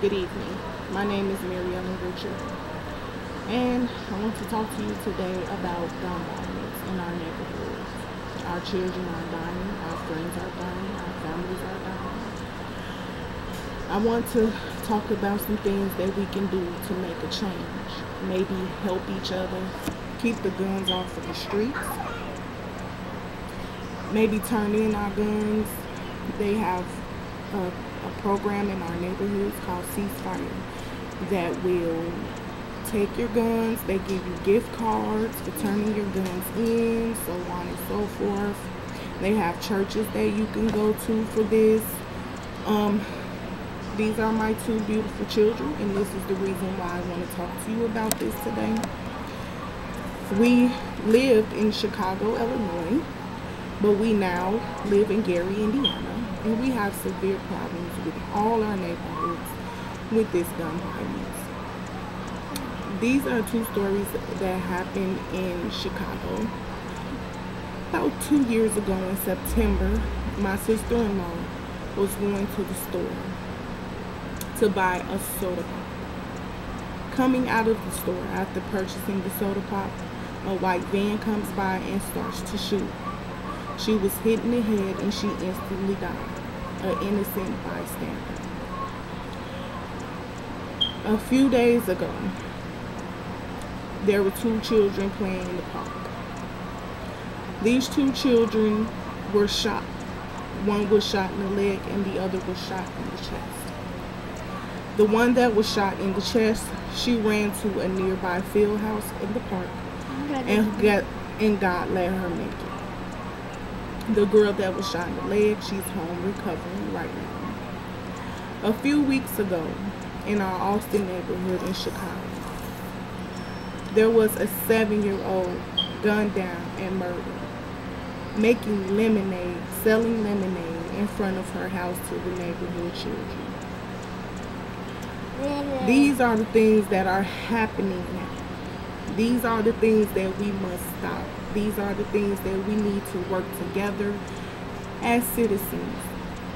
Good evening. My name is Mary Ellen Richard, and I want to talk to you today about gun violence in our neighborhoods. Our children are dying, our friends are dying, our families are dying. I want to talk about some things that we can do to make a change. Maybe help each other, keep the guns off of the streets, maybe turn in our guns. They have a program in our neighborhoods called Ceasefire that will take your guns. They give you gift cards for turning your guns in, so on and so forth. They have churches that you can go to for this. These are my two beautiful children, and this is the reason why I want to talk to you about this today. We lived in Chicago, Illinois, but we now live in Gary, Indiana, and we have severe problems with all our neighborhoods with this gun violence. These are two stories that happened in Chicago. About 2 years ago in September, my sister-in-law was going to the store to buy a soda pop. Coming out of the store after purchasing the soda pop, a white van comes by and starts to shoot. She was hit in the head and she instantly died, an innocent bystander. A few days ago, there were two children playing in the park. These two children were shot. One was shot in the leg and the other was shot in the chest. The one that was shot in the chest, she ran to a nearby field house in the park and God let her make it. The girl that was shot in the leg, she's home recovering right now. A few weeks ago, in our Austin neighborhood in Chicago, there was a 7-year-old gunned down and murdered, making lemonade, selling lemonade in front of her house to the neighborhood children. These are the things that are happening now. These are the things that we must stop. These are the things that we need to work together as citizens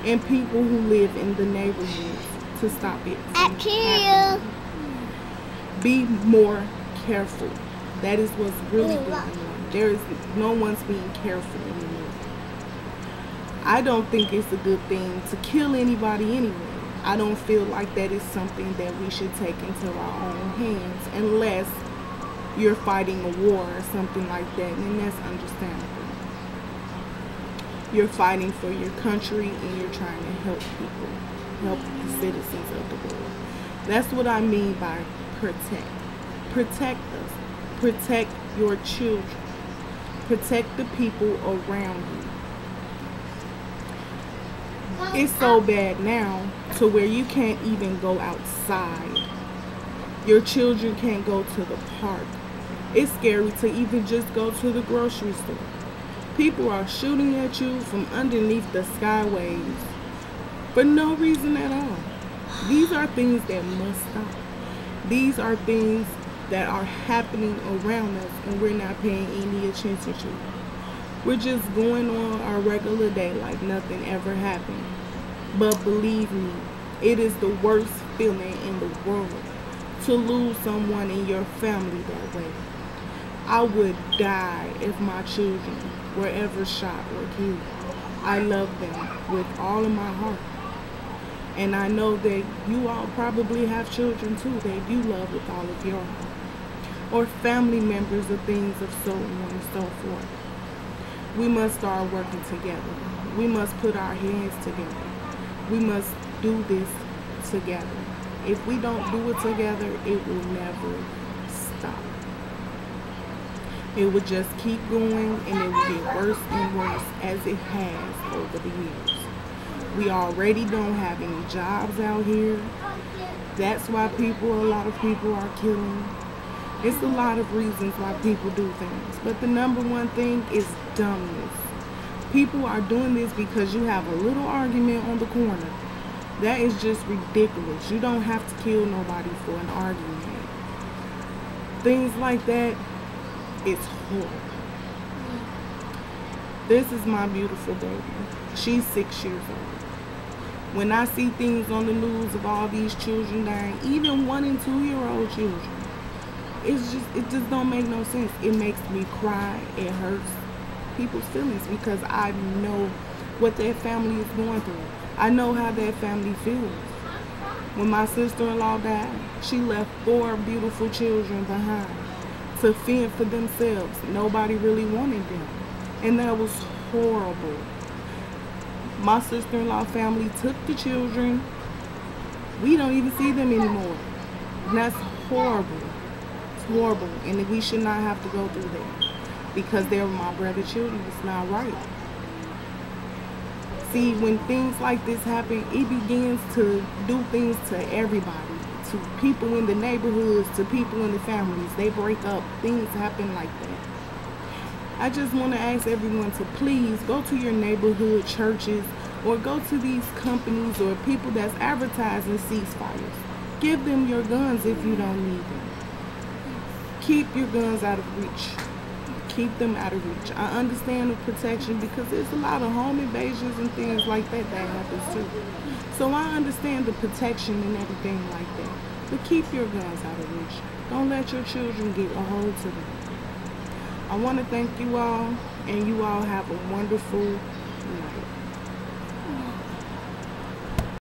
and people who live in the neighborhoods to stop it from happening. Be more careful. That is what's really going on. No one's being careful anymore. I don't think it's a good thing to kill anybody anyway. I don't feel like that is something that we should take into our own hands unless you're fighting a war or something like that, and that's understandable. You're fighting for your country and you're trying to help people, help the citizens of the world. That's what I mean by protect. Protect us. Protect your children. Protect the people around you. It's so bad now to where you can't even go outside. Your children can't go to the park. It's scary to even just go to the grocery store. People are shooting at you from underneath the skyways for no reason at all. These are things that must stop. These are things that are happening around us and we're not paying any attention to. We're just going on our regular day like nothing ever happened. But believe me, it is the worst feeling in the world to lose someone in your family that way. I would die if my children were ever shot or killed. I love them with all of my heart. And I know that you all probably have children too that you love with all of your heart. Or family members or things of so on and so forth. We must start working together. We must put our hands together. We must do this together. If we don't do it together, it will never stop. It will just keep going and it will get worse and worse as it has over the years. We already don't have any jobs out here. That's why a lot of people are killing. It's a lot of reasons why people do things. But the number one thing is dumbness. People are doing this because you have a little argument on the corner. That is just ridiculous. You don't have to kill nobody for an argument. Things like that, it's horrible. This is my beautiful baby. She's 6 years old. When I see things on the news of all these children dying, even 1 and 2-year-old children, it just don't make no sense. It makes me cry. It hurts people's feelings because I know what their family is going through. I know how their family feels. When my sister-in-law died, she left 4 beautiful children behind to fend for themselves. Nobody really wanted them. And that was horrible. My sister-in-law family took the children. We don't even see them anymore. And that's horrible. It's horrible. And we should not have to go through that. Because they're my brother's children. It's not right. See, when things like this happen, it begins to do things to everybody. To people in the neighborhoods, to people in the families. They break up. Things happen like that. I just want to ask everyone to please go to your neighborhood churches or go to these companies or people that's advertising ceasefires. Give them your guns if you don't need them. Keep your guns out of reach. Keep them out of reach. I understand the protection because there's a lot of home invasions and things like that happens too. So I understand the protection and everything like that. But keep your guns out of reach. Don't let your children get a hold to them. I want to thank you all, and you all have a wonderful night.